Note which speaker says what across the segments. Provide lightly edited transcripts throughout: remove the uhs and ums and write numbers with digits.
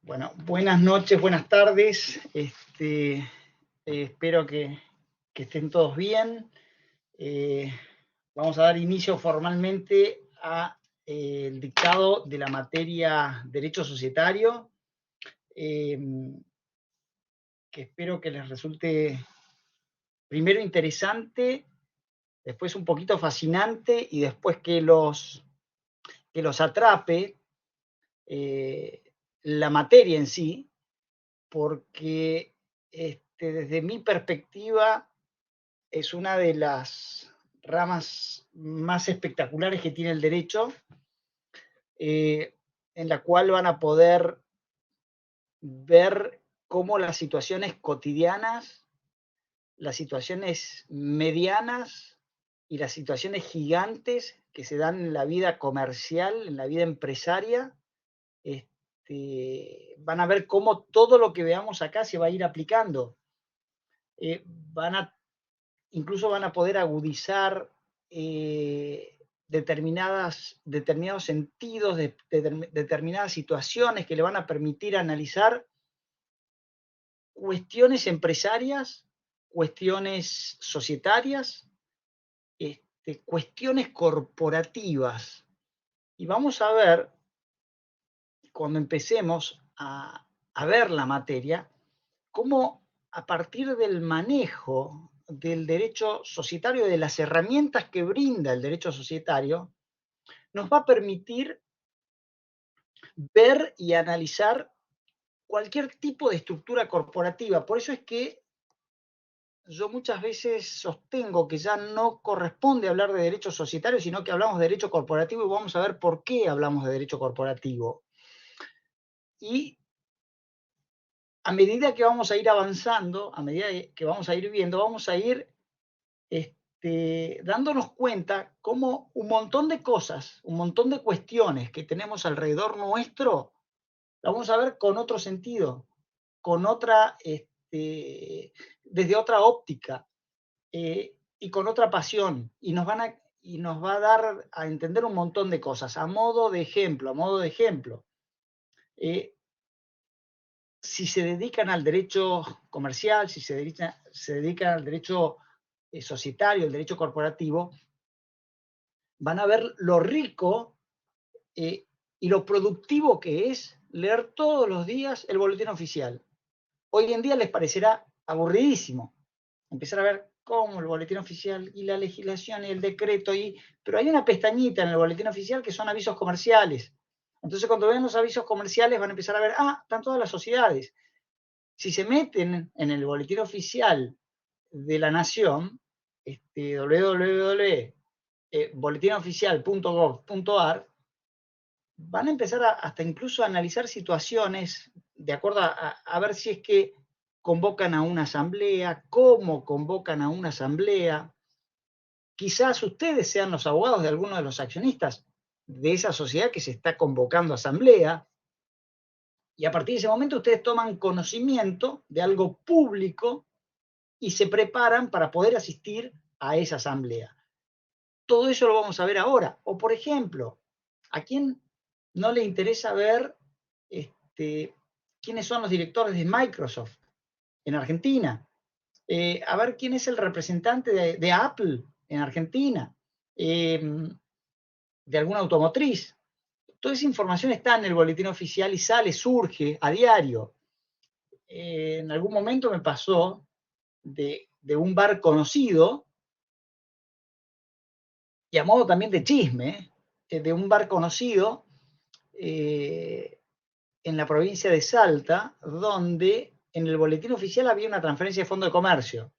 Speaker 1: Bueno, buenas noches, buenas tardes. Espero que estén todos bien. Eh, Vamos a dar inicio formalmente a el dictado de la materia Derecho Societario, eh, que espero que les resulte primero interesante, después un poquito fascinante y después que los atrape la materia en sí, porque desde mi perspectiva es una de las ramas más espectaculares que tiene el derecho, en la cual van a poder ver cómo las situaciones cotidianas, las situaciones medianas y las situaciones gigantes que se dan en la vida comercial, en la vida empresaria, van a ver cómo todo lo que veamos acá se va a ir aplicando. Van a Incluso van a poder agudizar determinados sentidos, determinadas situaciones que le van a permitir analizar cuestiones empresarias, cuestiones societarias, cuestiones corporativas. Y vamos a ver, cuando empecemos a ver la materia, cómo a partir del manejo del derecho societario, de las herramientas que brinda el derecho societario, nos va a permitir ver y analizar cualquier tipo de estructura corporativa. Por eso es que yo muchas veces sostengo que ya no corresponde hablar de derecho societario, sino que hablamos de derecho corporativo y vamos a ver por qué hablamos de derecho corporativo. Y a medida que vamos a ir avanzando, a medida que vamos a ir viendo, vamos a ir dándonos cuenta cómo un montón de cosas, un montón de cuestiones que tenemos alrededor nuestro, la vamos a ver con otro sentido, con otra, desde otra óptica y con otra pasión. Y nos va a dar a entender un montón de cosas, a modo de ejemplo, si se dedican al derecho comercial, si se dedican al derecho societario, el derecho corporativo, van a ver lo rico y lo productivo que es leer todos los días el boletín oficial. Hoy en día les parecerá aburridísimo empezar a ver cómo el boletín oficial y la legislación y el decreto, pero hay una pestañita en el boletín oficial que son avisos comerciales. Entonces, cuando vean los avisos comerciales van a empezar a ver, están todas las sociedades. Si se meten en el boletín oficial de la Nación, www.boletinoficial.gov.ar, van a empezar hasta incluso a analizar situaciones de acuerdo a ver si es que convocan a una asamblea, cómo convocan a una asamblea. Quizás ustedes sean los abogados de alguno de los accionistas de esa sociedad que se está convocando a asamblea, y a partir de ese momento ustedes toman conocimiento de algo público y se preparan para poder asistir a esa asamblea. Todo eso lo vamos a ver ahora. O, por ejemplo, ¿a quién no le interesa ver quiénes son los directores de Microsoft en Argentina? A ver quién es el representante de Apple en Argentina, de alguna automotriz. Toda esa información está en el boletín oficial y surge a diario. En algún momento me pasó de un bar conocido, y a modo también de chisme, de un bar conocido en la provincia de Salta, donde en el boletín oficial había una transferencia de fondo de comercio.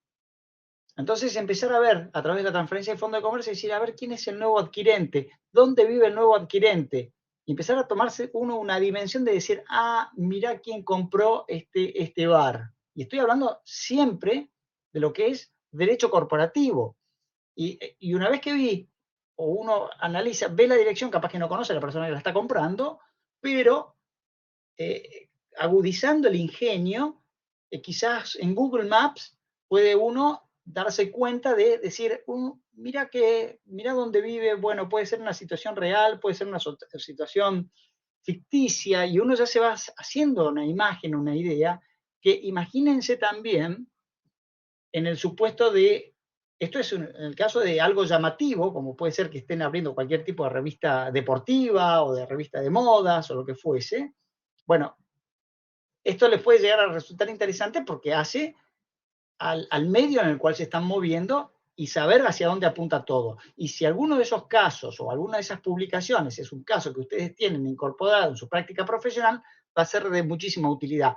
Speaker 1: Entonces empezar a ver a través de la transferencia de fondo de comercio y decir, a ver quién es el nuevo adquirente, dónde vive el nuevo adquirente. Y empezar a tomarse uno una dimensión de decir, mirá quién compró este bar. Y estoy hablando siempre de lo que es derecho corporativo. Y una vez que vi, o uno analiza, ve la dirección, capaz que no conoce a la persona que la está comprando, pero agudizando el ingenio, quizás en Google Maps puede uno darse cuenta de decir, mira dónde vive, bueno, puede ser una situación real, puede ser una situación ficticia, y uno ya se va haciendo una imagen, una idea, que imagínense también en el supuesto de, esto es en el caso de algo llamativo, como puede ser que estén abriendo cualquier tipo de revista deportiva o de revista de modas o lo que fuese. Bueno, esto les puede llegar a resultar interesante porque hace al medio en el cual se están moviendo y saber hacia dónde apunta todo. Y si alguno de esos casos o alguna de esas publicaciones es un caso que ustedes tienen incorporado en su práctica profesional, va a ser de muchísima utilidad.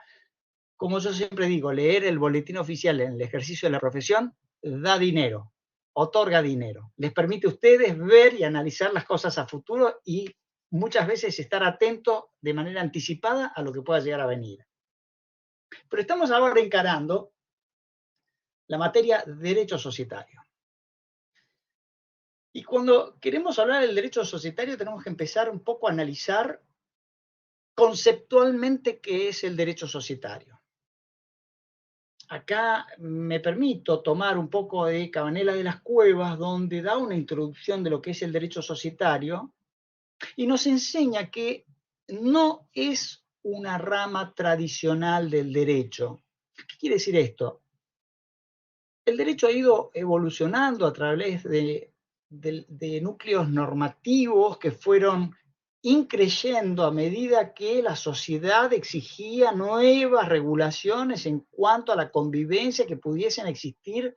Speaker 1: Como yo siempre digo, leer el boletín oficial en el ejercicio de la profesión da dinero, otorga dinero. Les permite a ustedes ver y analizar las cosas a futuro y muchas veces estar atentos de manera anticipada a lo que pueda llegar a venir. Pero estamos ahora encarando la materia derecho societario. Y cuando queremos hablar del derecho societario tenemos que empezar un poco a analizar conceptualmente qué es el derecho societario. Acá me permito tomar un poco de Cabanela de las Cuevas, donde da una introducción de lo que es el derecho societario y nos enseña que no es una rama tradicional del derecho. ¿Qué quiere decir esto? El derecho ha ido evolucionando a través de núcleos normativos que fueron increyendo a medida que la sociedad exigía nuevas regulaciones en cuanto a la convivencia que pudiesen existir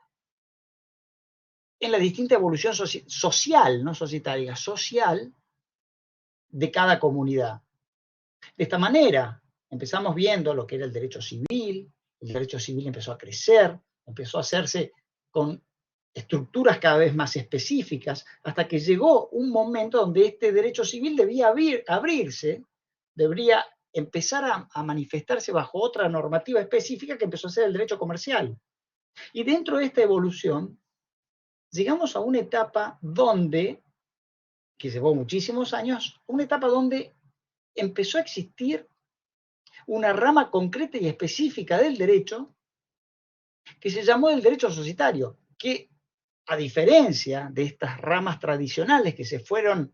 Speaker 1: en la distinta evolución social, no societaria, social de cada comunidad. De esta manera, empezamos viendo lo que era el derecho civil empezó a crecer, empezó a hacerse con estructuras cada vez más específicas, hasta que llegó un momento donde este derecho civil debía abrirse, debería empezar a manifestarse bajo otra normativa específica que empezó a ser el derecho comercial. Y dentro de esta evolución, llegamos a una etapa donde, que llevó muchísimos años, una etapa donde empezó a existir una rama concreta y específica del derecho que se llamó el derecho societario, que a diferencia de estas ramas tradicionales que se fueron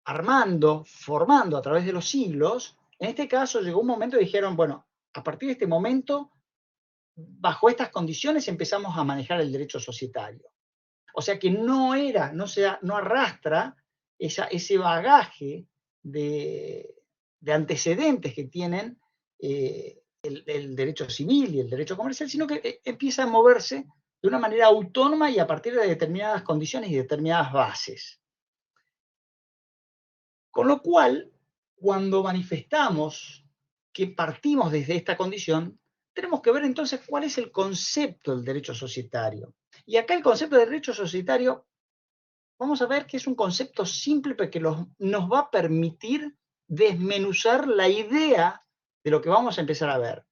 Speaker 1: armando, formando a través de los siglos, en este caso llegó un momento y dijeron, bueno, a partir de este momento, bajo estas condiciones empezamos a manejar el derecho societario. O sea que no arrastra ese bagaje de antecedentes que tienen el derecho civil y el derecho comercial, sino que empieza a moverse de una manera autónoma y a partir de determinadas condiciones y determinadas bases. Con lo cual, cuando manifestamos que partimos desde esta condición, tenemos que ver entonces cuál es el concepto del derecho societario. Y acá el concepto de derecho societario, vamos a ver que es un concepto simple, pero que nos va a permitir desmenuzar la idea de lo que vamos a empezar a ver.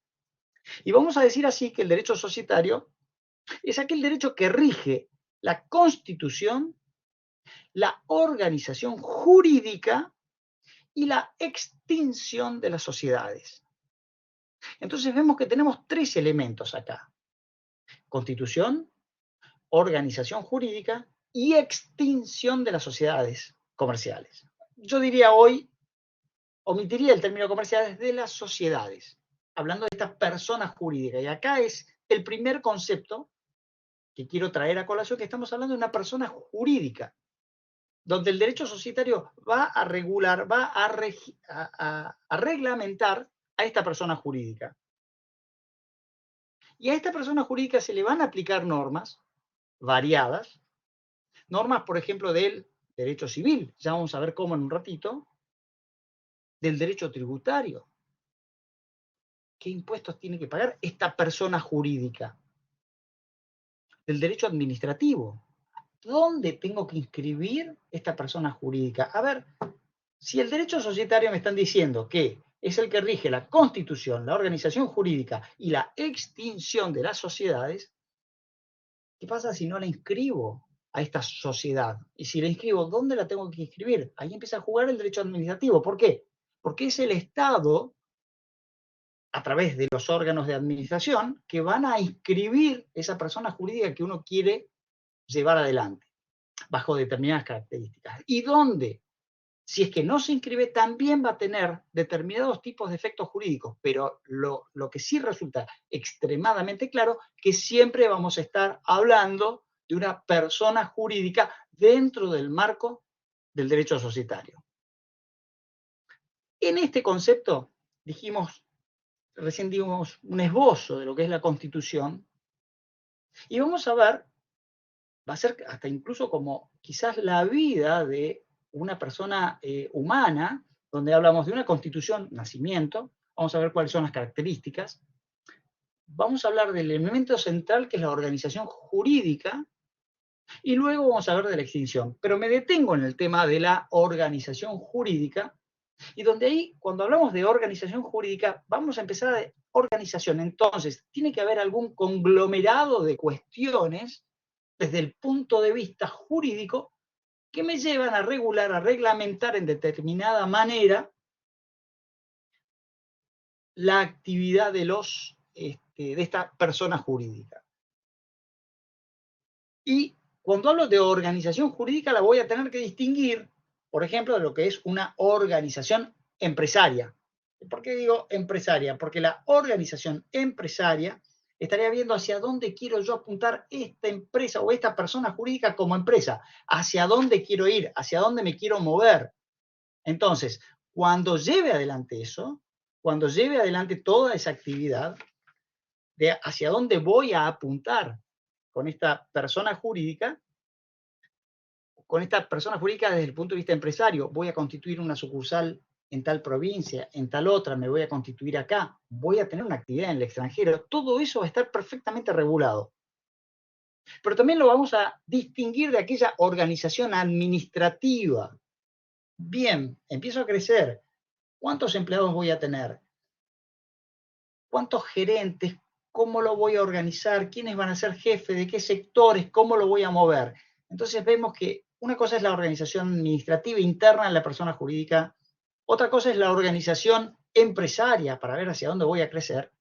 Speaker 1: Y vamos a decir así que el derecho societario es aquel derecho que rige la constitución, la organización jurídica y la extinción de las sociedades. Entonces vemos que tenemos tres elementos acá: constitución, organización jurídica y extinción de las sociedades comerciales. Yo diría hoy, omitiría el término comerciales, de las sociedades, hablando de esta persona jurídica. Y acá es el primer concepto que quiero traer a colación, que estamos hablando de una persona jurídica, donde el derecho societario va a regular, va a reglamentar a esta persona jurídica. Y a esta persona jurídica se le van a aplicar normas variadas, normas, por ejemplo, del derecho civil, ya vamos a ver cómo en un ratito, del derecho tributario. ¿Qué impuestos tiene que pagar esta persona jurídica? Del derecho administrativo. ¿Dónde tengo que inscribir esta persona jurídica? A ver, si el derecho societario me están diciendo que es el que rige la constitución, la organización jurídica y la extinción de las sociedades, ¿qué pasa si no la inscribo a esta sociedad? Y si la inscribo, ¿dónde la tengo que inscribir? Ahí empieza a jugar el derecho administrativo. ¿Por qué? Porque es el Estado, a través de los órganos de administración, que van a inscribir esa persona jurídica que uno quiere llevar adelante, bajo determinadas características. ¿Y dónde Si es que no se inscribe, también va a tener determinados tipos de efectos jurídicos, pero lo que sí resulta extremadamente claro, que siempre vamos a estar hablando de una persona jurídica dentro del marco del derecho societario. En este concepto, recién dimos un esbozo de lo que es la Constitución, y vamos a ver, va a ser hasta incluso como quizás la vida de una persona humana, donde hablamos de una constitución, nacimiento, vamos a ver cuáles son las características, vamos a hablar del elemento central que es la organización jurídica, y luego vamos a ver de la extinción. Pero me detengo en el tema de la organización jurídica, y donde ahí, cuando hablamos de organización jurídica, vamos a empezar de organización. Entonces, tiene que haber algún conglomerado de cuestiones desde el punto de vista jurídico que me llevan a regular, a reglamentar en determinada manera la actividad de esta persona jurídica. Y cuando hablo de organización jurídica la voy a tener que distinguir, por ejemplo, de lo que es una organización empresaria. ¿Por qué digo empresaria? Porque la organización empresaria estaría viendo hacia dónde quiero yo apuntar esta empresa o esta persona jurídica como empresa, hacia dónde quiero ir, hacia dónde me quiero mover. Entonces, cuando lleve adelante eso, cuando lleve adelante toda esa actividad, de hacia dónde voy a apuntar con esta persona jurídica desde el punto de vista empresario, voy a constituir una sucursal en tal provincia, en tal otra, me voy a constituir acá, voy a tener una actividad en el extranjero, todo eso va a estar perfectamente regulado. Pero también lo vamos a distinguir de aquella organización administrativa. Bien, empiezo a crecer. ¿Cuántos empleados voy a tener? ¿Cuántos gerentes? ¿Cómo lo voy a organizar? ¿Quiénes van a ser jefes? ¿De qué sectores? ¿Cómo lo voy a mover? Entonces vemos que una cosa es la organización administrativa interna en la persona jurídica, otra cosa es la organización empresaria para ver hacia dónde voy a crecer,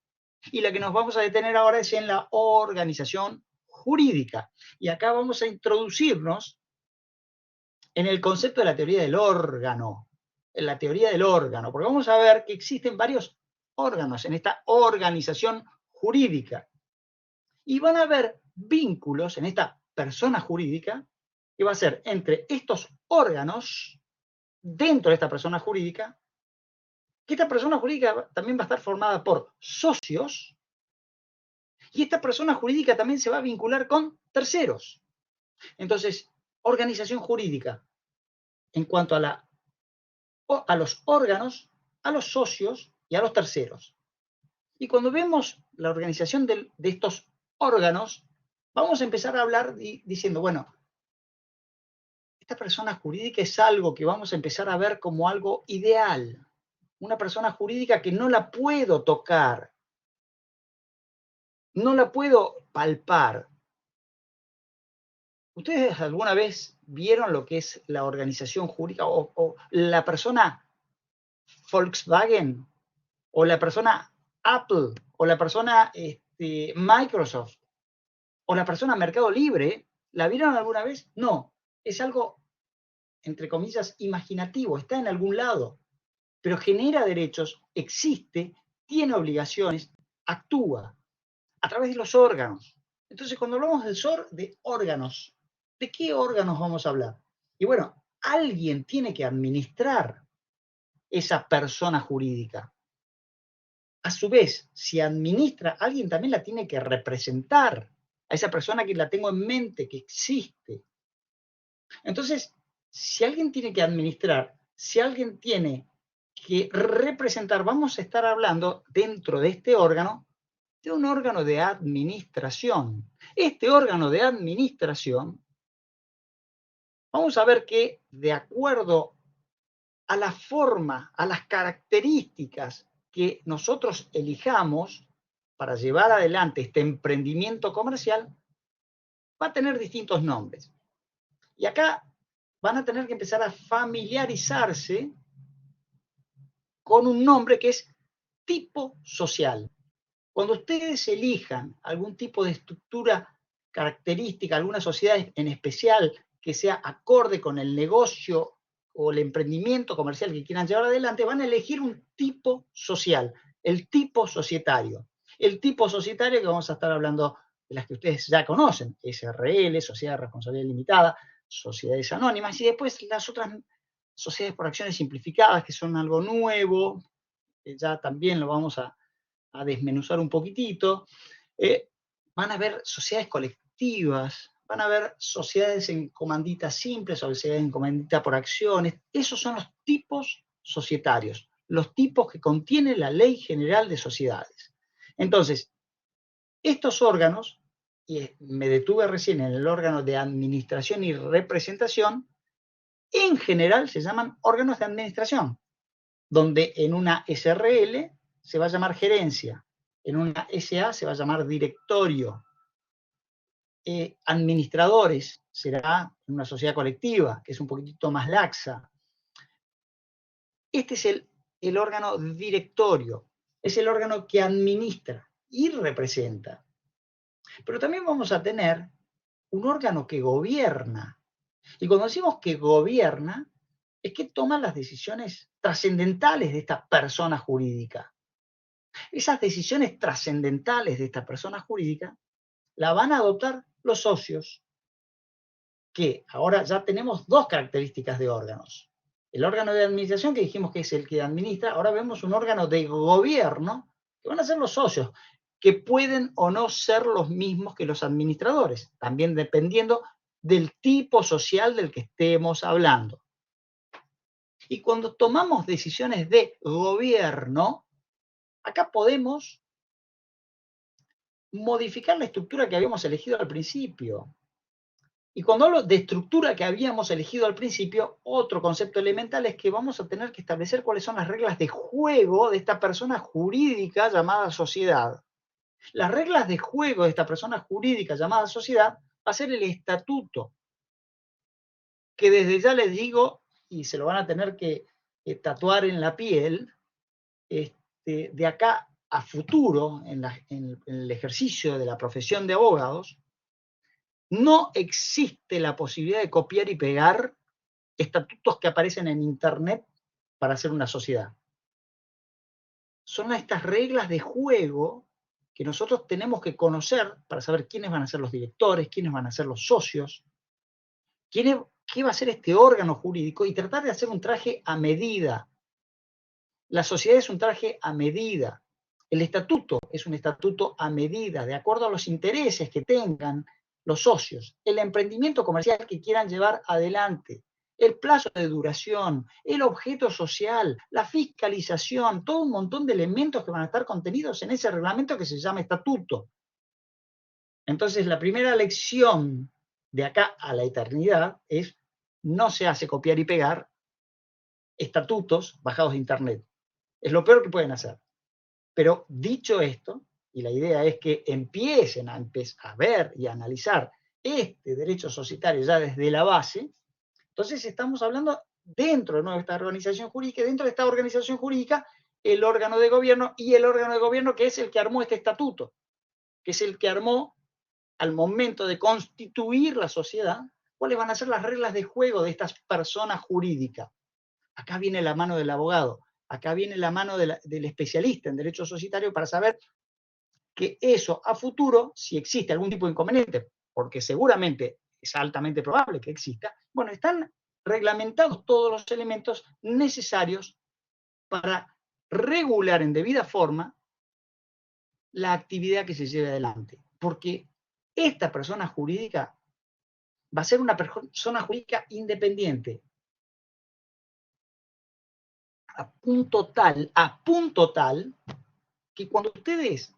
Speaker 1: y la que nos vamos a detener ahora es en la organización jurídica. Y acá vamos a introducirnos en el concepto de la teoría del órgano, en la teoría del órgano, porque vamos a ver que existen varios órganos en esta organización jurídica. Y van a haber vínculos en esta persona jurídica que va a ser entre estos órganos dentro de esta persona jurídica, que esta persona jurídica también va a estar formada por socios, y esta persona jurídica también se va a vincular con terceros. Entonces, organización jurídica en cuanto a los órganos, a los socios y a los terceros. Y cuando vemos la organización de estos órganos, vamos a empezar a hablar diciendo, bueno, esta persona jurídica es algo que vamos a empezar a ver como algo ideal. Una persona jurídica que no la puedo tocar, no la puedo palpar. ¿Ustedes alguna vez vieron lo que es la organización jurídica o la persona Volkswagen o la persona Apple o la persona Microsoft o la persona Mercado Libre? ¿La vieron alguna vez? No, es algo, entre comillas, imaginativo, está en algún lado, pero genera derechos, existe, tiene obligaciones, actúa a través de los órganos. Entonces, cuando hablamos de órganos, ¿de qué órganos vamos a hablar? Y bueno, alguien tiene que administrar esa persona jurídica. A su vez, si administra, alguien también la tiene que representar, a esa persona que la tengo en mente, que existe. Entonces, si alguien tiene que administrar, si alguien tiene que representar, vamos a estar hablando dentro de este órgano de un órgano de administración. Este órgano de administración, vamos a ver que de acuerdo a la forma, a las características que nosotros elijamos para llevar adelante este emprendimiento comercial, va a tener distintos nombres. Y acá van a tener que empezar a familiarizarse con un nombre que es tipo social. Cuando ustedes elijan algún tipo de estructura característica, alguna sociedad en especial que sea acorde con el negocio o el emprendimiento comercial que quieran llevar adelante, van a elegir un tipo social, el tipo societario. El tipo societario que vamos a estar hablando de las que ustedes ya conocen, SRL, Sociedad de Responsabilidad Limitada, sociedades anónimas, y después las otras sociedades por acciones simplificadas, que son algo nuevo, que ya también lo vamos a desmenuzar un poquitito. Van a haber sociedades colectivas, van a haber sociedades en comandita simple, sociedades en comandita por acciones. Esos son los tipos societarios, los tipos que contiene la Ley General de Sociedades. Entonces, estos órganos, y me detuve recién en el órgano de administración y representación, en general se llaman órganos de administración, donde en una SRL se va a llamar gerencia, en una SA se va a llamar directorio, administradores será en una sociedad colectiva, que es un poquitito más laxa. Este es el órgano directorio, es el órgano que administra y representa. Pero también vamos a tener un órgano que gobierna. Y cuando decimos que gobierna, es que toma las decisiones trascendentales de esta persona jurídica. Esas decisiones trascendentales de esta persona jurídica la van a adoptar los socios, que ahora ya tenemos dos características de órganos. El órgano de administración, que dijimos que es el que administra, ahora vemos un órgano de gobierno, que van a ser los socios, que pueden o no ser los mismos que los administradores, también dependiendo del tipo social del que estemos hablando. Y cuando tomamos decisiones de gobierno, acá podemos modificar la estructura que habíamos elegido al principio. Y cuando hablo de estructura que habíamos elegido al principio, otro concepto elemental es que vamos a tener que establecer cuáles son las reglas de juego de esta persona jurídica llamada sociedad. Las reglas de juego de esta persona jurídica llamada sociedad va a ser el estatuto, que desde ya les digo, y se lo van a tener que tatuar en la piel, de acá a futuro, en el ejercicio de la profesión de abogados, no existe la posibilidad de copiar y pegar estatutos que aparecen en Internet para hacer una sociedad. Son estas reglas de juego que nosotros tenemos que conocer para saber quiénes van a ser los directores, quiénes van a ser los socios, qué va a ser este órgano jurídico y tratar de hacer un traje a medida. La sociedad es un traje a medida. El estatuto es un estatuto a medida, de acuerdo a los intereses que tengan los socios, el emprendimiento comercial que quieran llevar adelante, el plazo de duración, el objeto social, la fiscalización, todo un montón de elementos que van a estar contenidos en ese reglamento que se llama estatuto. Entonces, la primera lección de acá a la eternidad es: no se hace copiar y pegar estatutos bajados de Internet. Es lo peor que pueden hacer. Pero dicho esto, y la idea es que empiecen a ver y a analizar este derecho societario ya desde la base, entonces estamos hablando dentro de esta organización jurídica, dentro de esta organización jurídica, el órgano de gobierno y el órgano de gobierno que es el que armó este estatuto, que es el que armó al momento de constituir la sociedad, cuáles van a ser las reglas de juego de estas personas jurídicas. Acá viene la mano del abogado, acá viene la mano del especialista en derecho societario para saber que eso a futuro, si existe algún tipo de inconveniente, porque seguramente es altamente probable que exista, bueno, están reglamentados todos los elementos necesarios para regular en debida forma la actividad que se lleve adelante. Porque esta persona jurídica va a ser una persona jurídica independiente, a punto tal, que cuando ustedes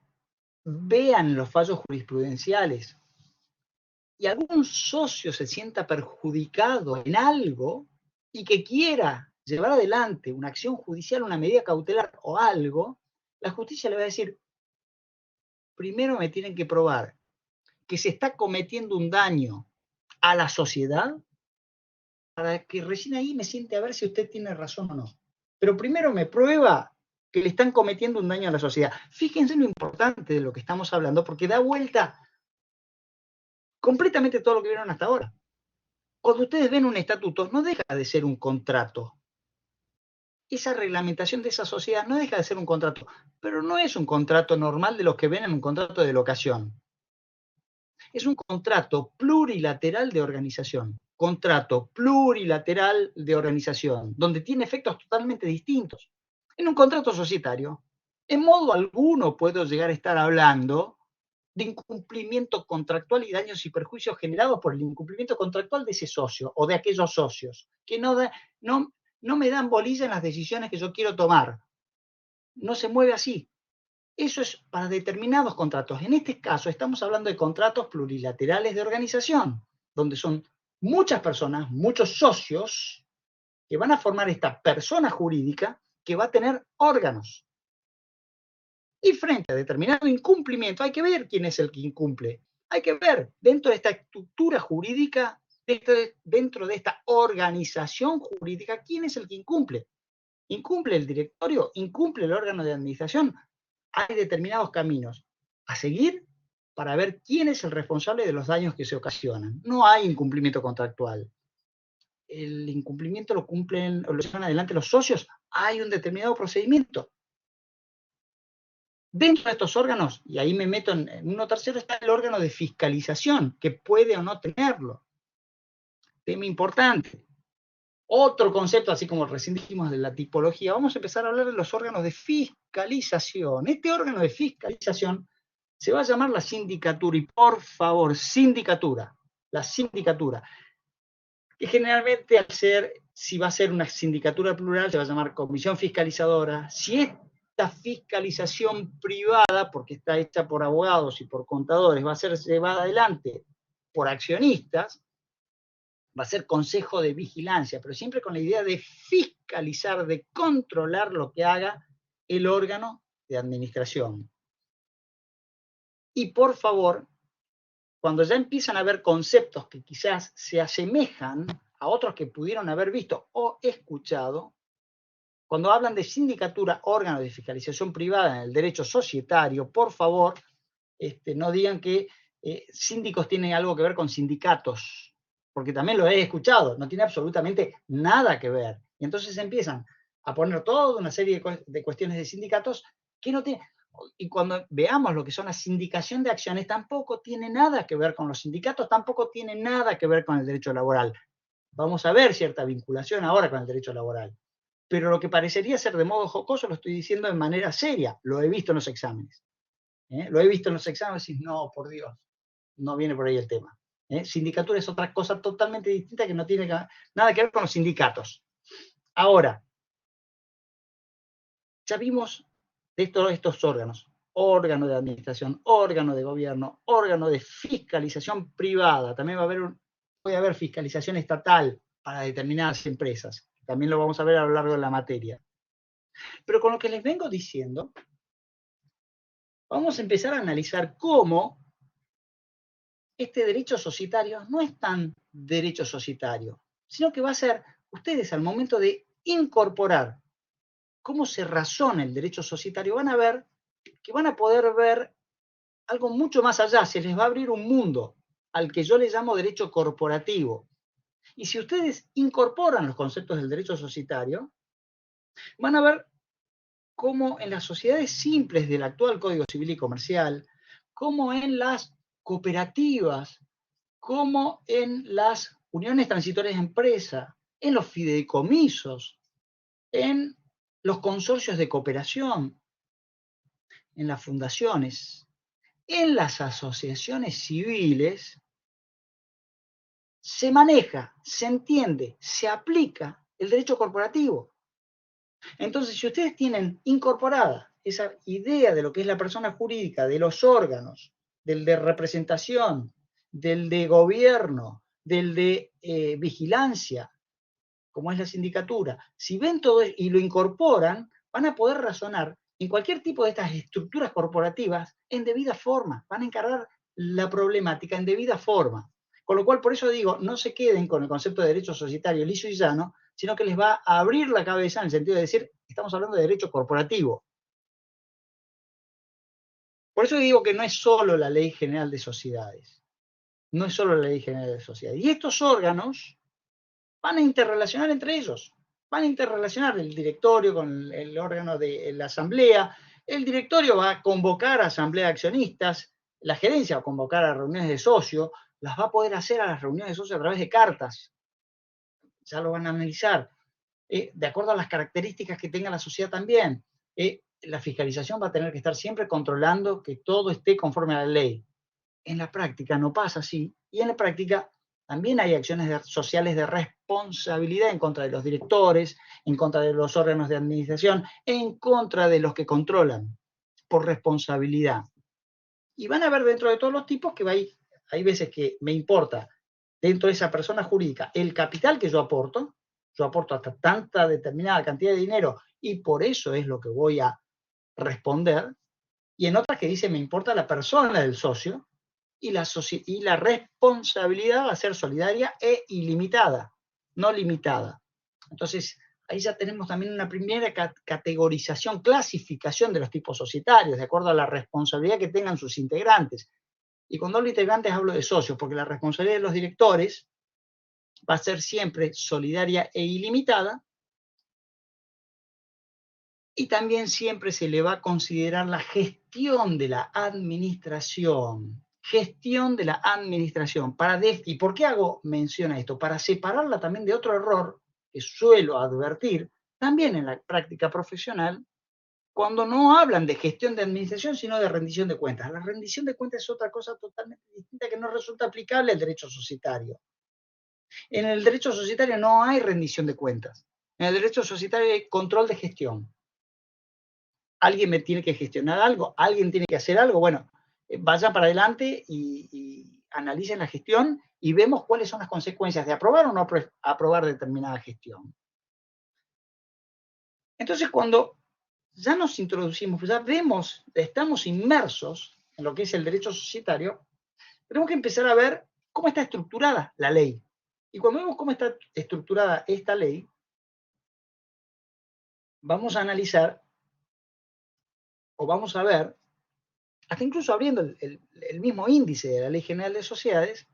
Speaker 1: vean los fallos jurisprudenciales y algún socio se sienta perjudicado en algo y que quiera llevar adelante una acción judicial, una medida cautelar o algo, la justicia le va a decir: primero me tienen que probar que se está cometiendo un daño a la sociedad para que recién ahí me siente a ver si usted tiene razón o no. Pero primero me prueba que le están cometiendo un daño a la sociedad. Fíjense lo importante de lo que estamos hablando, porque da vuelta completamente todo lo que vieron hasta ahora. Cuando ustedes ven un estatuto, no deja de ser un contrato. Esa reglamentación de esa sociedad no deja de ser un contrato, pero no es un contrato normal de los que ven en un contrato de locación. Es un contrato plurilateral de organización. Contrato plurilateral de organización, donde tiene efectos totalmente distintos. En un contrato societario, en modo alguno puedo llegar a estar hablando de incumplimiento contractual y daños y perjuicios generados por el incumplimiento contractual de ese socio o de aquellos socios, que no me dan bolilla en las decisiones que yo quiero tomar. No se mueve así. Eso es para determinados contratos. En este caso estamos hablando de contratos plurilaterales de organización, donde son muchas personas, muchos socios, que van a formar esta persona jurídica que va a tener órganos. Y frente a determinado incumplimiento, hay que ver quién es el que incumple. Hay que ver dentro de esta estructura jurídica, dentro de esta organización jurídica, quién es el que incumple. ¿Incumple el directorio? ¿Incumple el órgano de administración? Hay determinados caminos a seguir para ver quién es el responsable de los daños que se ocasionan. No hay incumplimiento contractual. El incumplimiento lo cumplen o lo llevan adelante los socios. Hay un determinado procedimiento. Dentro de estos órganos, y ahí me meto en uno tercero, está el órgano de fiscalización, que puede o no tenerlo. Tema importante. Otro concepto, así como recién dijimos de la tipología, vamos a empezar a hablar de los órganos de fiscalización. Este órgano de fiscalización se va a llamar la sindicatura, y por favor, sindicatura, la sindicatura, que generalmente al ser, si va a ser una sindicatura plural, se va a llamar comisión fiscalizadora. Si esta fiscalización privada, porque está hecha por abogados y por contadores, va a ser llevada adelante por accionistas, va a ser consejo de vigilancia, pero siempre con la idea de fiscalizar, de controlar lo que haga el órgano de administración. Y por favor, cuando ya empiezan a haber conceptos que quizás se asemejan a otros que pudieron haber visto o escuchado, cuando hablan de sindicatura, órgano de fiscalización privada en el derecho societario, por favor, no digan que síndicos tienen algo que ver con sindicatos, porque también lo he escuchado, no tiene absolutamente nada que ver. Y entonces empiezan a poner toda una serie de cuestiones de sindicatos que no tienen. Y cuando veamos lo que son la sindicación de acciones, tampoco tiene nada que ver con los sindicatos, tampoco tiene nada que ver con el derecho laboral. Vamos a ver cierta vinculación ahora con el derecho laboral. Pero lo que parecería ser de modo jocoso lo estoy diciendo de manera seria, lo he visto en los exámenes. Lo he visto en los exámenes y no, por Dios, no viene por ahí el tema. Sindicatura es otra cosa totalmente distinta que no tiene nada que ver con los sindicatos. Ahora, ya vimos de estos órganos, órgano de administración, órgano de gobierno, órgano de fiscalización privada, también puede haber fiscalización estatal para determinadas empresas, también lo vamos a ver a lo largo de la materia. Pero con lo que les vengo diciendo, vamos a empezar a analizar cómo este derecho societario no es tan derecho societario, sino que va a ser ustedes al momento de incorporar cómo se razona el derecho societario, van a ver que van a poder ver algo mucho más allá, se les va a abrir un mundo al que yo le llamo derecho corporativo. Y si ustedes incorporan los conceptos del derecho societario, van a ver cómo en las sociedades simples del actual Código Civil y Comercial, cómo en las cooperativas, como en las uniones transitorias de empresa, en los fideicomisos, en los consorcios de cooperación, en las fundaciones, en las asociaciones civiles, se maneja, se entiende, se aplica el derecho corporativo. Entonces, si ustedes tienen incorporada esa idea de lo que es la persona jurídica, de los órganos, del de representación, del de gobierno, del de vigilancia, como es la sindicatura, si ven todo y lo incorporan, van a poder razonar en cualquier tipo de estas estructuras corporativas en debida forma, van a encargar la problemática en debida forma. Con lo cual, por eso digo, no se queden con el concepto de derecho societario liso y llano, sino que les va a abrir la cabeza en el sentido de decir, estamos hablando de derecho corporativo. Por eso digo que no es solo la Ley General de Sociedades. no es solo la Ley General de Sociedades. Y estos órganos van a interrelacionar entre ellos, van a interrelacionar el directorio con el órgano de la asamblea, el directorio va a convocar a asamblea de accionistas, la gerencia va a convocar a reuniones de socios, las va a poder hacer a las reuniones de socios a través de cartas, ya lo van a analizar, de acuerdo a las características que tenga la sociedad también. La fiscalización va a tener que estar siempre controlando que todo esté conforme a la ley. En la práctica no pasa así, y en la práctica también hay acciones sociales de responsabilidad en contra de los directores, en contra de los órganos de administración, en contra de los que controlan, por responsabilidad. Y van a ver dentro de todos los tipos que hay veces que me importa, dentro de esa persona jurídica, el capital que yo aporto hasta tanta determinada cantidad de dinero, y por eso es lo que voy a responder, y en otras que dice me importa la persona del socio, y la responsabilidad va a ser solidaria e ilimitada, no limitada. Entonces, ahí ya tenemos también una primera categorización, clasificación de los tipos societarios, de acuerdo a la responsabilidad que tengan sus integrantes. Y cuando hablo de integrantes hablo de socios, porque la responsabilidad de los directores va a ser siempre solidaria e ilimitada, y también siempre se le va a considerar la gestión de la administración. Gestión de la administración. ¿Y por qué hago mención a esto? Para separarla también de otro error que suelo advertir, también en la práctica profesional, cuando no hablan de gestión de administración, sino de rendición de cuentas. La rendición de cuentas es otra cosa totalmente distinta que no resulta aplicable al derecho societario. En el derecho societario no hay rendición de cuentas. En el derecho societario hay control de gestión. Alguien me tiene que gestionar algo, alguien tiene que hacer algo. Bueno, vayan para adelante y analicen la gestión y vemos cuáles son las consecuencias de aprobar o no aprobar determinada gestión. Entonces, cuando ya nos introducimos, ya vemos, estamos inmersos en lo que es el derecho societario, tenemos que empezar a ver cómo está estructurada la ley. Y cuando vemos cómo está estructurada esta ley, vamos a analizar o vamos a ver, hasta incluso abriendo el mismo índice de la Ley General de Sociedades,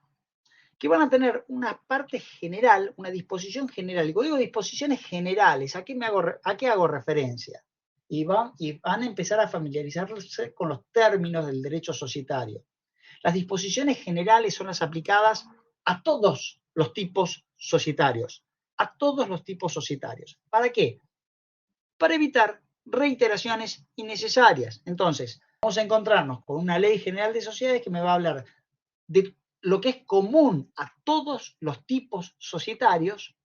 Speaker 1: que van a tener una parte general, una disposición general. Y cuando digo disposiciones generales, ¿a qué hago referencia? Y van a empezar a familiarizarse con los términos del derecho societario. Las disposiciones generales son las aplicadas a todos los tipos societarios. A todos los tipos societarios. ¿Para qué? Para evitar reiteraciones innecesarias. Entonces, vamos a encontrarnos con una ley general de sociedades que me va a hablar de lo que es común a todos los tipos societarios,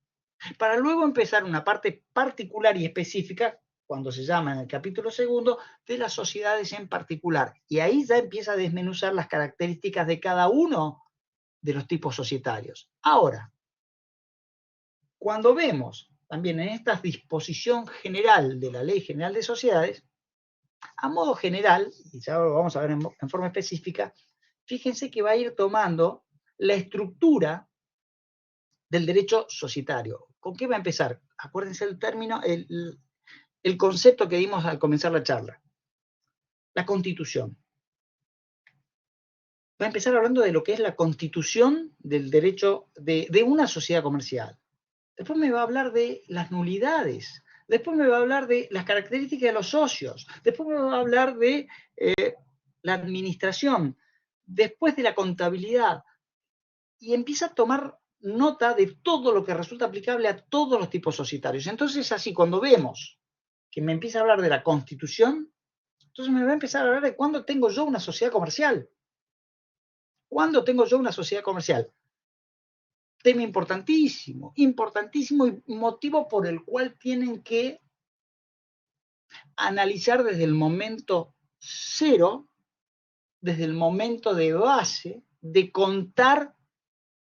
Speaker 1: para luego empezar una parte particular y específica, cuando se llama en el capítulo segundo, de las sociedades en particular. Y ahí ya empieza a desmenuzar las características de cada uno de los tipos societarios. Ahora, cuando vemos también en esta disposición general de la Ley General de Sociedades, a modo general, y ya lo vamos a ver en forma específica, fíjense que va a ir tomando la estructura del derecho societario. ¿Con qué va a empezar? Acuérdense el término, el concepto que dimos al comenzar la charla. La Constitución. Va a empezar hablando de lo que es la constitución del derecho de una sociedad comercial. Después me va a hablar de las nulidades. Después me va a hablar de las características de los socios. Después me va a hablar de la administración. Después de la contabilidad. Y empieza a tomar nota de todo lo que resulta aplicable a todos los tipos societarios. Entonces, así, cuando vemos que me empieza a hablar de la Constitución, entonces me va a empezar a hablar de cuándo tengo yo una sociedad comercial. ¿Cuándo tengo yo una sociedad comercial? Tema importantísimo, importantísimo y motivo por el cual tienen que analizar desde el momento cero, desde el momento de base, de contar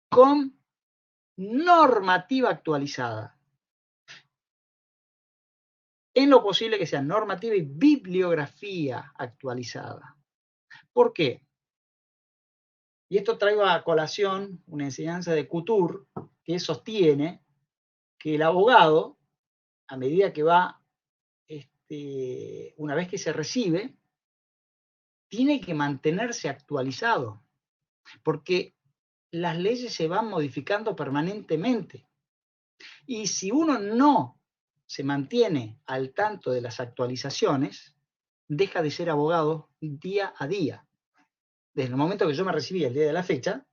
Speaker 1: con normativa actualizada. En lo posible que sea normativa y bibliografía actualizada. ¿Por qué? Y esto traigo a colación una enseñanza de Couture que sostiene que el abogado, a medida que va, una vez que se recibe, tiene que mantenerse actualizado. Porque las leyes se van modificando permanentemente. Y si uno no se mantiene al tanto de las actualizaciones, deja de ser abogado día a día. Desde el momento que yo me recibí el día de la fecha,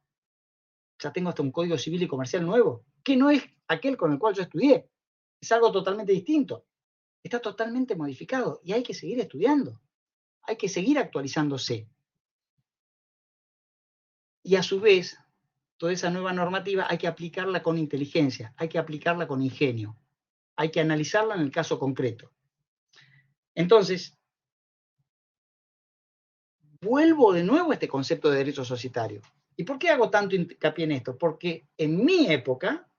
Speaker 1: ya tengo hasta un código civil y comercial nuevo, que no es aquel con el cual yo estudié. Es algo totalmente distinto. Está totalmente modificado y hay que seguir estudiando. Hay que seguir actualizándose. Y a su vez, toda esa nueva normativa hay que aplicarla con inteligencia, hay que aplicarla con ingenio, hay que analizarla en el caso concreto. Entonces, vuelvo de nuevo a este concepto de derecho societario. ¿Y por qué hago tanto hincapié en esto? Porque en mi época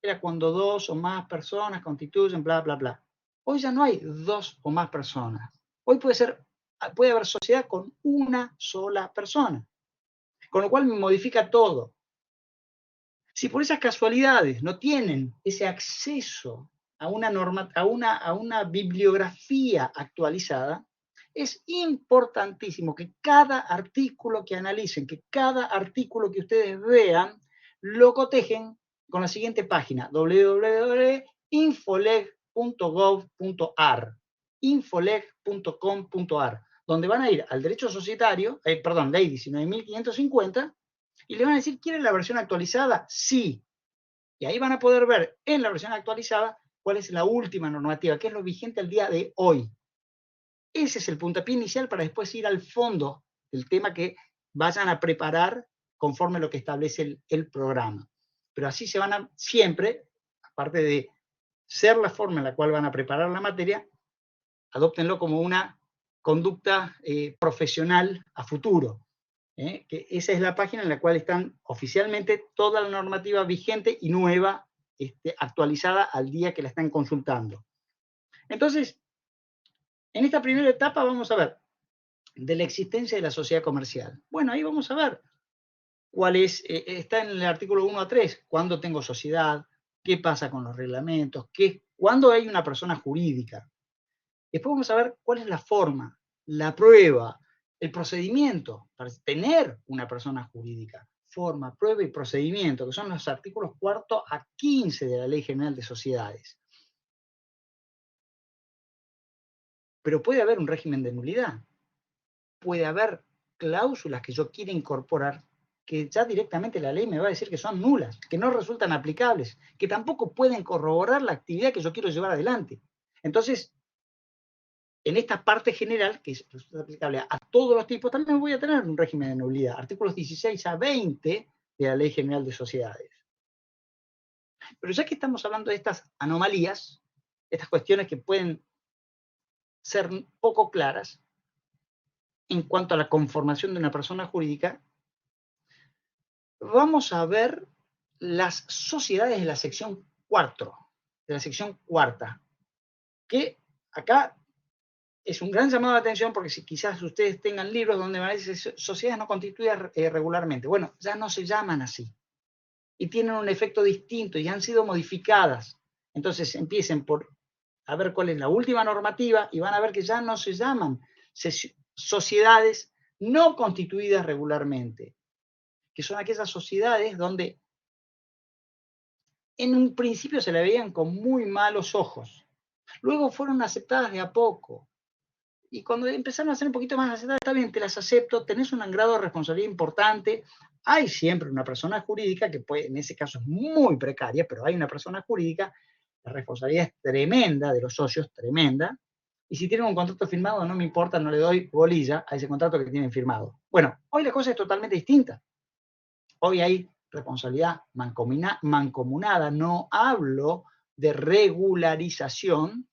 Speaker 1: era cuando dos o más personas constituyen, bla, bla, bla. Hoy ya no hay dos o más personas. Hoy puede haber sociedad con una sola persona, con lo cual me modifica todo. Si por esas casualidades no tienen ese acceso a una norma, a una bibliografía actualizada, es importantísimo que cada artículo que analicen, que cada artículo que ustedes vean, lo cotejen con la siguiente página, www.infoleg.gov.ar, infoleg.com.ar, donde van a ir al derecho societario, ley 19.550, y le van a decir, ¿quieren la versión actualizada? Sí. Y ahí van a poder ver en la versión actualizada cuál es la última normativa, qué es lo vigente al día de hoy. Ese es el puntapié inicial para después ir al fondo del tema que vayan a preparar conforme a lo que establece el programa. Pero así se van a siempre, aparte de ser la forma en la cual van a preparar la materia, adóptenlo como una conducta profesional a futuro. Que esa es la página en la cual están oficialmente toda la normativa vigente y nueva, actualizada al día que la están consultando. Entonces, en esta primera etapa vamos a ver de la existencia de la sociedad comercial. Bueno, ahí vamos a ver cuál es, está en el artículo 1 a 3, cuándo tengo sociedad, qué pasa con los reglamentos, cuándo hay una persona jurídica. Después vamos a ver cuál es la forma, la prueba, el procedimiento para tener una persona jurídica. Forma, prueba y procedimiento, que son los artículos 4 a 15 de la Ley General de Sociedades. Pero puede haber un régimen de nulidad. Puede haber cláusulas que yo quiera incorporar que ya directamente la ley me va a decir que son nulas, que no resultan aplicables, que tampoco pueden corroborar la actividad que yo quiero llevar adelante. Entonces, en esta parte general, que es aplicable a todos los tipos, también voy a tener un régimen de nulidad, artículos 16 a 20 de la Ley General de Sociedades. Pero ya que estamos hablando de estas anomalías, estas cuestiones que pueden ser poco claras en cuanto a la conformación de una persona jurídica, vamos a ver las sociedades de la sección 4, de la sección cuarta, que acá es un gran llamado de atención porque si quizás ustedes tengan libros donde van a decir sociedades no constituidas regularmente. Bueno, ya no se llaman así. Y tienen un efecto distinto y han sido modificadas. Entonces empiecen por a ver cuál es la última normativa y van a ver que ya no se llaman sociedades no constituidas regularmente, que son aquellas sociedades donde en un principio se la veían con muy malos ojos. Luego fueron aceptadas de a poco. Y cuando empezaron a ser un poquito más aceptadas, está bien, te las acepto, tenés un grado de responsabilidad importante. Hay siempre una persona jurídica que puede, en ese caso es muy precaria, pero hay una persona jurídica, la responsabilidad es tremenda de los socios, tremenda. Y si tienen un contrato firmado, no me importa, no le doy bolilla a ese contrato que tienen firmado. Bueno, hoy la cosa es totalmente distinta. Hoy hay responsabilidad mancomunada, no hablo de regularización,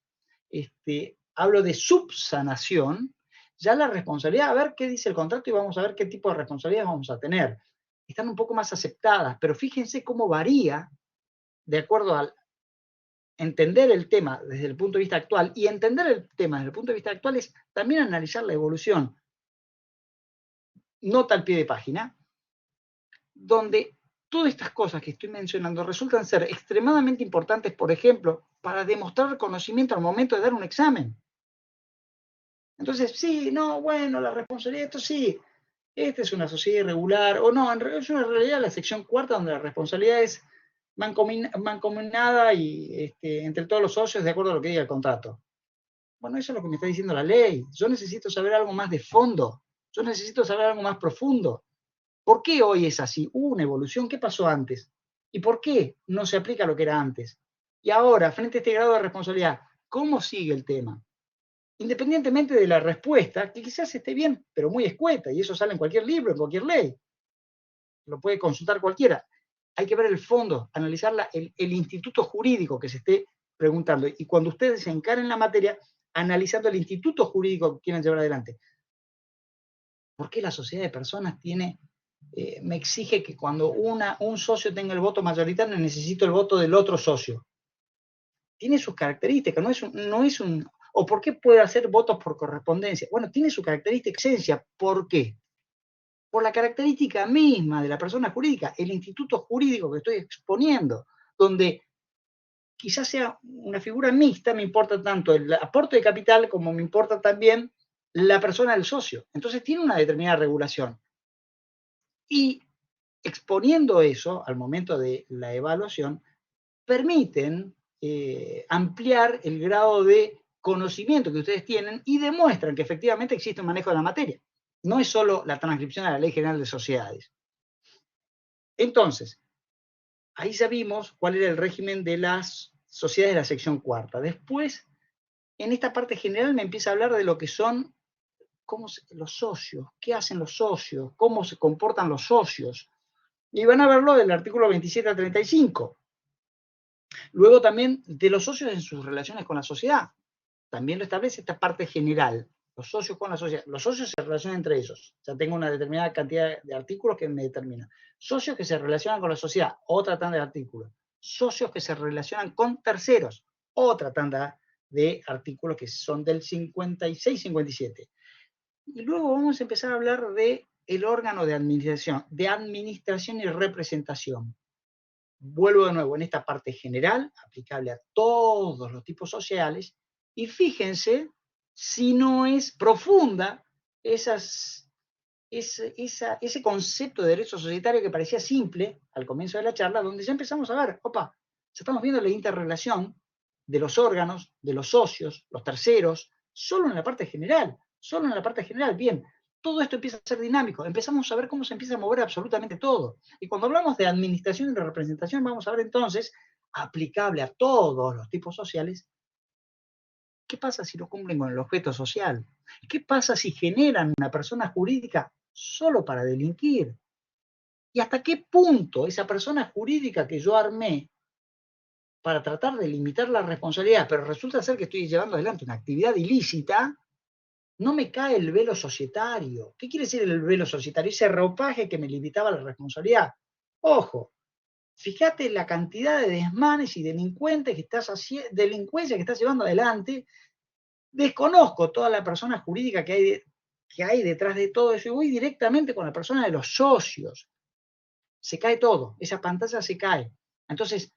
Speaker 1: hablo de subsanación, ya la responsabilidad, a ver qué dice el contrato y vamos a ver qué tipo de responsabilidades vamos a tener. Están un poco más aceptadas, pero fíjense cómo varía de acuerdo al entender el tema desde el punto de vista actual, y entender el tema desde el punto de vista actual es también analizar la evolución. Nota al pie de página, donde todas estas cosas que estoy mencionando resultan ser extremadamente importantes, por ejemplo, para demostrar conocimiento al momento de dar un examen. Entonces, sí, no, bueno, la responsabilidad, esto sí, esta es una sociedad irregular, o no, es una realidad la sección cuarta donde la responsabilidad es mancomunada y entre todos los socios de acuerdo a lo que diga el contrato. Bueno, eso es lo que me está diciendo la ley. Yo necesito saber algo más de fondo. Yo necesito saber algo más profundo. ¿Por qué hoy es así? ¿Hubo una evolución? ¿Qué pasó antes? ¿Y por qué no se aplica lo que era antes? Y ahora, frente a este grado de responsabilidad, ¿cómo sigue el tema? Independientemente de la respuesta, que quizás esté bien, pero muy escueta, y eso sale en cualquier libro, en cualquier ley. Lo puede consultar cualquiera. Hay que ver el fondo, analizar el instituto jurídico que se esté preguntando. Y cuando ustedes se encaren la materia, analizando el instituto jurídico que quieren llevar adelante. ¿Por qué la sociedad de personas me exige que cuando un socio tenga el voto mayoritario necesito el voto del otro socio? Tiene sus características, no es un... ¿O por qué puede hacer votos por correspondencia? Bueno, tiene su característica esencia. ¿Por qué? Por la característica misma de la persona jurídica, el instituto jurídico que estoy exponiendo, donde quizás sea una figura mixta, me importa tanto el aporte de capital como me importa también la persona del socio. Entonces tiene una determinada regulación. Y exponiendo eso al momento de la evaluación, permiten ampliar el grado de conocimiento que ustedes tienen y demuestran que efectivamente existe un manejo de la materia. No es solo la transcripción a la Ley General de Sociedades. Entonces, ahí ya vimos cuál era el régimen de las sociedades de la sección cuarta. Después, en esta parte general me empieza a hablar de lo que son los socios, qué hacen los socios, cómo se comportan los socios. Y van a verlo del artículo 27 al 35. Luego también de los socios en sus relaciones con la sociedad. También lo establece esta parte general. Los socios con la sociedad. Los socios se relacionan entre ellos. Ya tengo una determinada cantidad de artículos que me determinan. Socios que se relacionan con la sociedad, otra tanda de artículos. Socios que se relacionan con terceros, otra tanda de artículos que son del 56-57. Y luego vamos a empezar a hablar del órgano de administración y representación. Vuelvo de nuevo en esta parte general, aplicable a todos los tipos sociales, y fíjense si no es profunda ese concepto de derecho societario que parecía simple al comienzo de la charla, donde ya empezamos a ver, ya estamos viendo la interrelación de los órganos, de los socios, los terceros, solo en la parte general, bien. Todo esto empieza a ser dinámico, empezamos a ver cómo se empieza a mover absolutamente todo. Y cuando hablamos de administración y de representación, vamos a ver entonces, aplicable a todos los tipos sociales, ¿qué pasa si no cumplen con el objeto social? ¿Qué pasa si generan una persona jurídica solo para delinquir? ¿Y hasta qué punto esa persona jurídica que yo armé para tratar de limitar la responsabilidad, pero resulta ser que estoy llevando adelante una actividad ilícita, no me cae el velo societario? ¿Qué quiere decir el velo societario? Ese ropaje que me limitaba la responsabilidad. Ojo, fíjate la cantidad de desmanes y delincuencia que estás llevando adelante. Desconozco toda la persona jurídica que hay detrás de todo eso y voy directamente con la persona de los socios. Se cae todo, esa pantalla se cae. Entonces,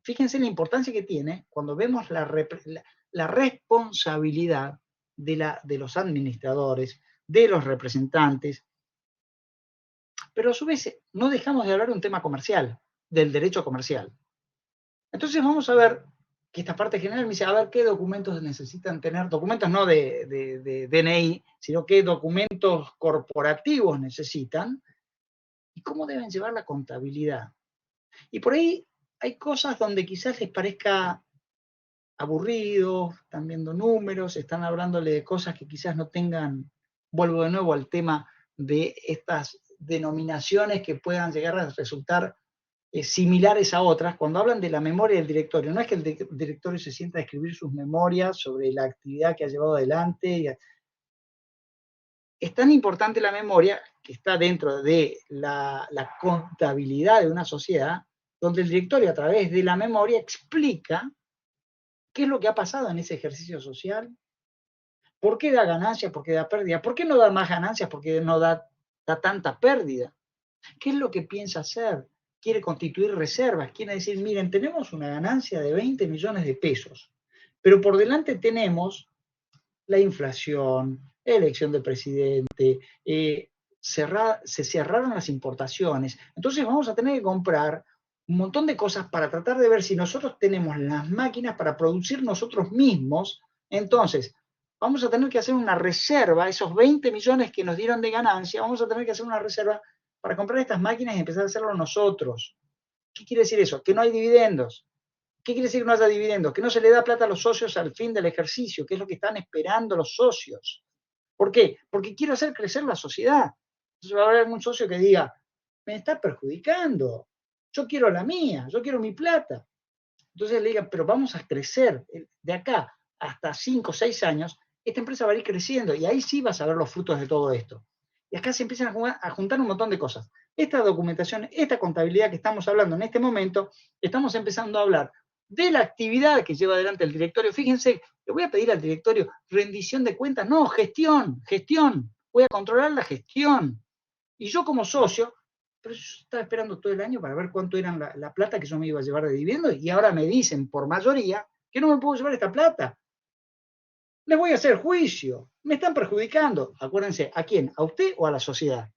Speaker 1: fíjense la importancia que tiene cuando vemos la responsabilidad de los administradores, de los representantes, pero a su vez no dejamos de hablar de un tema comercial, del derecho comercial. Entonces vamos a ver que esta parte general me dice, a ver qué documentos necesitan tener, documentos no de DNI, sino qué documentos corporativos necesitan y cómo deben llevar la contabilidad. Y por ahí hay cosas donde quizás les parezca aburrido, están viendo números, están hablándole de cosas que quizás no tengan, vuelvo de nuevo al tema de estas denominaciones que puedan llegar a resultar similares a otras. Cuando hablan de la memoria del directorio, no es que el directorio se sienta a escribir sus memorias sobre la actividad que ha llevado adelante. Es tan importante la memoria, que está dentro de la contabilidad de una sociedad, donde el directorio a través de la memoria explica qué es lo que ha pasado en ese ejercicio social, por qué da ganancias, por qué da pérdida, por qué no da más ganancias, por qué no da tanta pérdida, qué es lo que piensa hacer, quiere constituir reservas, quiere decir, miren, tenemos una ganancia de 20 millones de pesos, pero por delante tenemos la inflación, elección de presidente, se cerraron las importaciones. Entonces vamos a tener que comprar un montón de cosas para tratar de ver si nosotros tenemos las máquinas para producir nosotros mismos. Entonces, vamos a tener que hacer una reserva, esos 20 millones que nos dieron de ganancia, vamos a tener que hacer una reserva para comprar estas máquinas y empezar a hacerlo nosotros. ¿Qué quiere decir eso? Que no hay dividendos. ¿Qué quiere decir que no haya dividendos? Que no se le da plata a los socios al fin del ejercicio, que es lo que están esperando los socios. ¿Por qué? Porque quiero hacer crecer la sociedad. Entonces va a haber algún socio que diga, me está perjudicando, yo quiero la mía, yo quiero mi plata. Entonces le digan, pero vamos a crecer de acá hasta 5 o 6 años, esta empresa va a ir creciendo y ahí sí vas a ver los frutos de todo esto. Y acá se empiezan a juntar un montón de cosas. Esta documentación, esta contabilidad que estamos hablando en este momento, estamos empezando a hablar de la actividad que lleva adelante el directorio. Fíjense, le voy a pedir al directorio rendición de cuentas. No, gestión. Voy a controlar la gestión. Y yo como socio, pero yo estaba esperando todo el año para ver cuánto era la plata que yo me iba a llevar de dividendos y ahora me dicen por mayoría que no me puedo llevar esta plata. Les voy a hacer juicio. Me están perjudicando. Acuérdense, ¿a quién? ¿A usted o a la sociedad?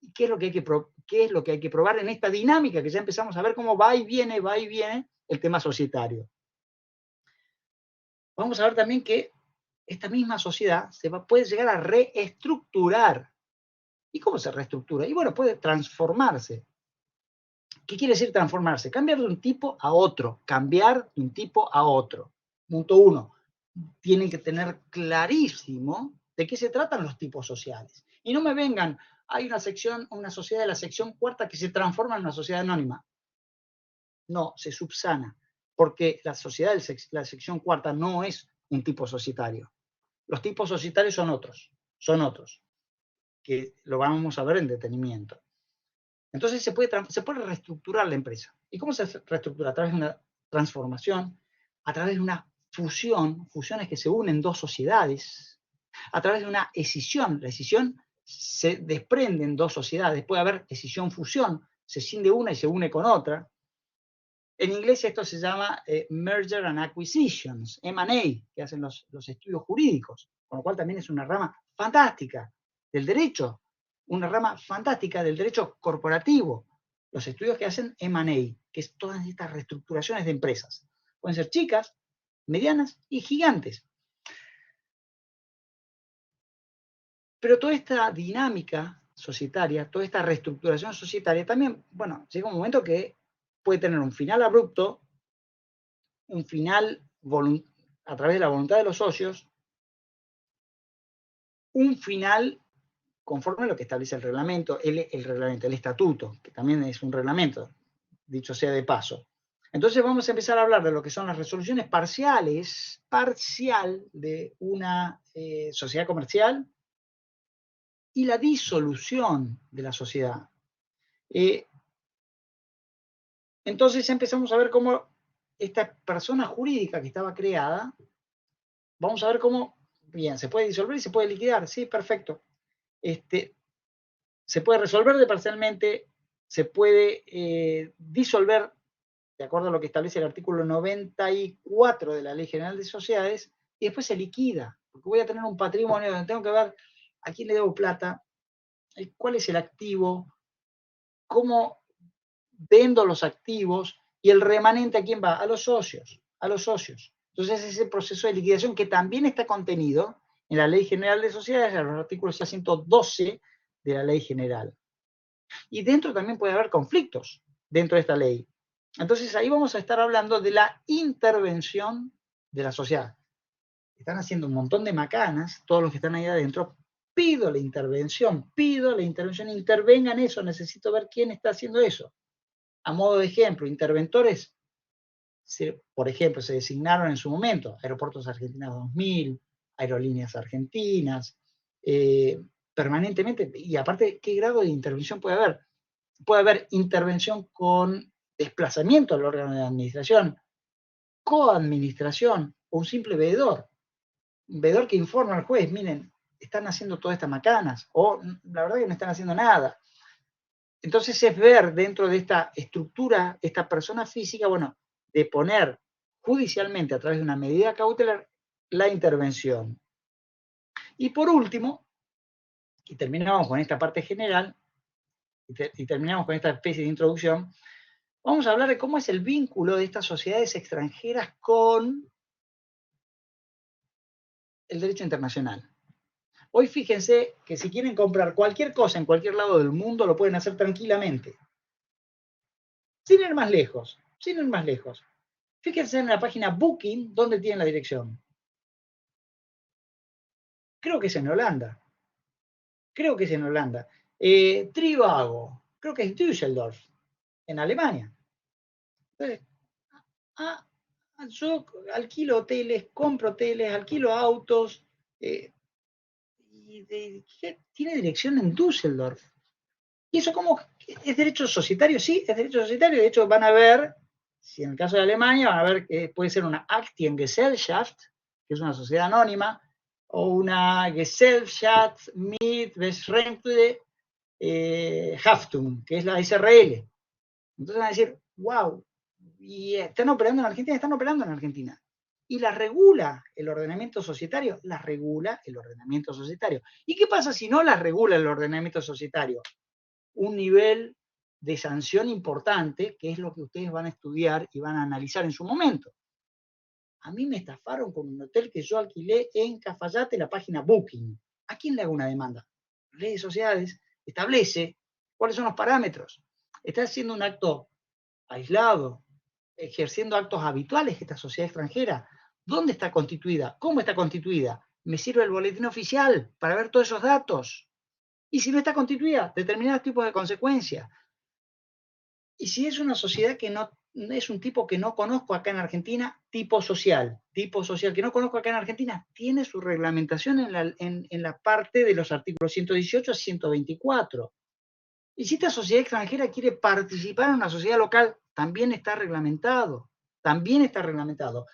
Speaker 1: ¿Y qué es lo que hay que probar en esta dinámica que ya empezamos a ver cómo va y viene el tema societario? Vamos a ver también que esta misma sociedad puede llegar a reestructurar. ¿Y cómo se reestructura? Y bueno, puede transformarse. ¿Qué quiere decir transformarse? Cambiar de un tipo a otro. Cambiar de un tipo a otro. Punto 1. Tienen que tener clarísimo de qué se tratan los tipos sociales. Y no me vengan, hay una sociedad de la sección cuarta que se transforma en una sociedad anónima. No, se subsana. Porque la sociedad de la sección cuarta no es un tipo societario. Los tipos societarios son otros, que lo vamos a ver en detenimiento. Entonces se puede reestructurar la empresa. ¿Y cómo se reestructura? A través de una transformación, a través de una fusión, fusiones que se unen dos sociedades, a través de una escisión. La escisión se desprende en dos sociedades, puede haber escisión-fusión, se escinde una y se une con otra. En inglés esto se llama Merger and Acquisitions, M&A, que hacen los estudios jurídicos, con lo cual también es una rama fantástica del derecho, una rama fantástica del derecho corporativo, los estudios que hacen M&A, que es todas estas reestructuraciones de empresas. Pueden ser chicas, medianas y gigantes. Pero toda esta dinámica societaria, toda esta reestructuración societaria, también, bueno, llega un momento que puede tener un final abrupto, un final a través de la voluntad de los socios, un final conforme a lo que establece el reglamento, el estatuto, que también es un reglamento, dicho sea de paso. Entonces vamos a empezar a hablar de lo que son las resoluciones parcial de una sociedad comercial y la disolución de la sociedad. Entonces empezamos a ver cómo esta persona jurídica que estaba creada, vamos a ver cómo, bien, se puede disolver y se puede liquidar, sí, perfecto. Se puede resolver parcialmente, se puede disolver, de acuerdo a lo que establece el artículo 94 de la Ley General de Sociedades, y después se liquida, porque voy a tener un patrimonio donde tengo que ver a quién le debo plata, cuál es el activo, cómo vendo los activos, y el remanente ¿a quién va? A los socios. Entonces ese proceso de liquidación que también está contenido en la Ley General de Sociedades, en los artículos 112 de la Ley General. Y dentro también puede haber conflictos dentro de esta ley. Entonces ahí vamos a estar hablando de la intervención de la sociedad. Están haciendo un montón de macanas, todos los que están ahí adentro. Pido la intervención, intervengan eso, necesito ver quién está haciendo eso. A modo de ejemplo, interventores, por ejemplo, se designaron en su momento Aeropuertos Argentinos 2000, Aerolíneas Argentinas, permanentemente, y aparte, ¿qué grado de intervención puede haber? Puede haber intervención con desplazamiento al órgano de administración, coadministración o un simple veedor. Un veedor que informa al juez, miren, están haciendo todas estas macanas, o la verdad que no están haciendo nada. Entonces es ver dentro de esta estructura, esta persona física, bueno, de poner judicialmente a través de una medida cautelar la intervención. Y por último, y terminamos con esta parte general, y terminamos con esta especie de introducción, vamos a hablar de cómo es el vínculo de estas sociedades extranjeras con el derecho internacional. Hoy fíjense que si quieren comprar cualquier cosa en cualquier lado del mundo, lo pueden hacer tranquilamente. Sin ir más lejos, sin ir más lejos. Fíjense en la página Booking, ¿dónde tienen la dirección? Creo que es en Holanda. Creo que es en Holanda. Trivago, creo que es Düsseldorf, en Alemania. Entonces, yo alquilo hoteles, compro hoteles, alquilo autos, tiene dirección en Düsseldorf. ¿Y eso cómo es derecho societario? Sí, es derecho societario. De hecho, van a ver, si en el caso de Alemania, van a ver que puede ser una Aktiengesellschaft, que es una sociedad anónima, o una Gesellschaft mit beschränkte Haftung, que es la SRL. Entonces van a decir, wow, y están operando en Argentina, están operando en Argentina. Y las regula el ordenamiento societario, las regula el ordenamiento societario. ¿Y qué pasa si no las regula el ordenamiento societario? Un nivel de sanción importante, que es lo que ustedes van a estudiar y van a analizar en su momento. A mí me estafaron con un hotel que yo alquilé en Cafayate, la página Booking. ¿A quién le hago una demanda? Ley de sociedades establece cuáles son los parámetros. Está haciendo un acto aislado, ejerciendo actos habituales esta sociedad extranjera. ¿Dónde está constituida? ¿Cómo está constituida? Me sirve el boletín oficial para ver todos esos datos. Y si no está constituida, determinados tipos de consecuencias. Y si es una sociedad que no es un tipo que no conozco acá en Argentina, tipo social que no conozco acá en Argentina, tiene su reglamentación en la parte de los artículos 118 a 124. Y si esta sociedad extranjera quiere participar en una sociedad local, también está reglamentado. También está reglamentado.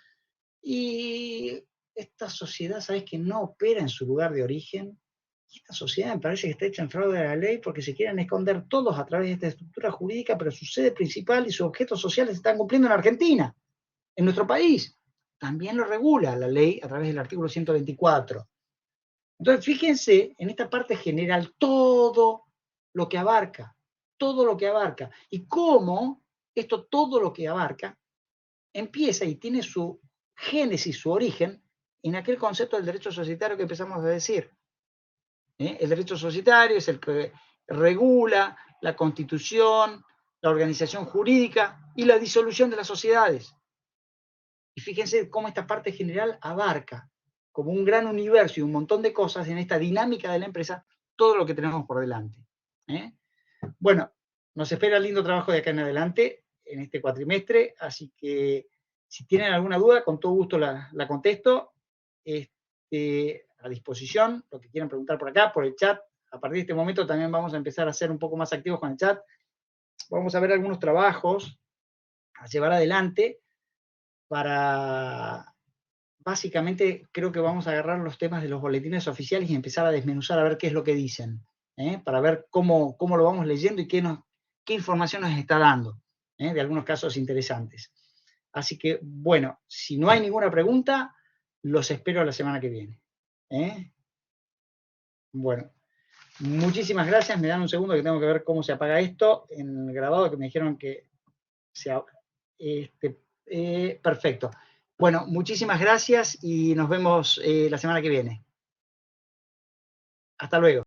Speaker 1: Y esta sociedad, ¿sabes que no opera en su lugar de origen? Y esta sociedad me parece que está hecha en fraude a la ley porque se quieren esconder todos a través de esta estructura jurídica, pero su sede principal y sus objetos sociales se están cumpliendo en Argentina, en nuestro país. También lo regula la ley a través del artículo 124. Entonces, fíjense en esta parte general todo lo que abarca, y cómo esto todo lo que abarca empieza y tiene su génesis, su origen, en aquel concepto del derecho societario que empezamos a decir. El derecho societario es el que regula la constitución, la organización jurídica y la disolución de las sociedades. Y fíjense cómo esta parte general abarca como un gran universo y un montón de cosas en esta dinámica de la empresa, todo lo que tenemos por delante. Bueno, nos espera lindo trabajo de acá en adelante en este cuatrimestre, así que si tienen alguna duda, con todo gusto la contesto. A disposición, lo que quieran preguntar por acá, por el chat. A partir de este momento también vamos a empezar a ser un poco más activos con el chat. Vamos a ver algunos trabajos a llevar adelante para, básicamente, creo que vamos a agarrar los temas de los boletines oficiales y empezar a desmenuzar a ver qué es lo que dicen, para ver cómo lo vamos leyendo y qué información nos está dando, de algunos casos interesantes. Así que, bueno, si no hay ninguna pregunta, los espero la semana que viene. Bueno, muchísimas gracias. Me dan un segundo que tengo que ver cómo se apaga esto en el grabado, que me dijeron que perfecto. Bueno, muchísimas gracias y nos vemos la semana que viene. Hasta luego.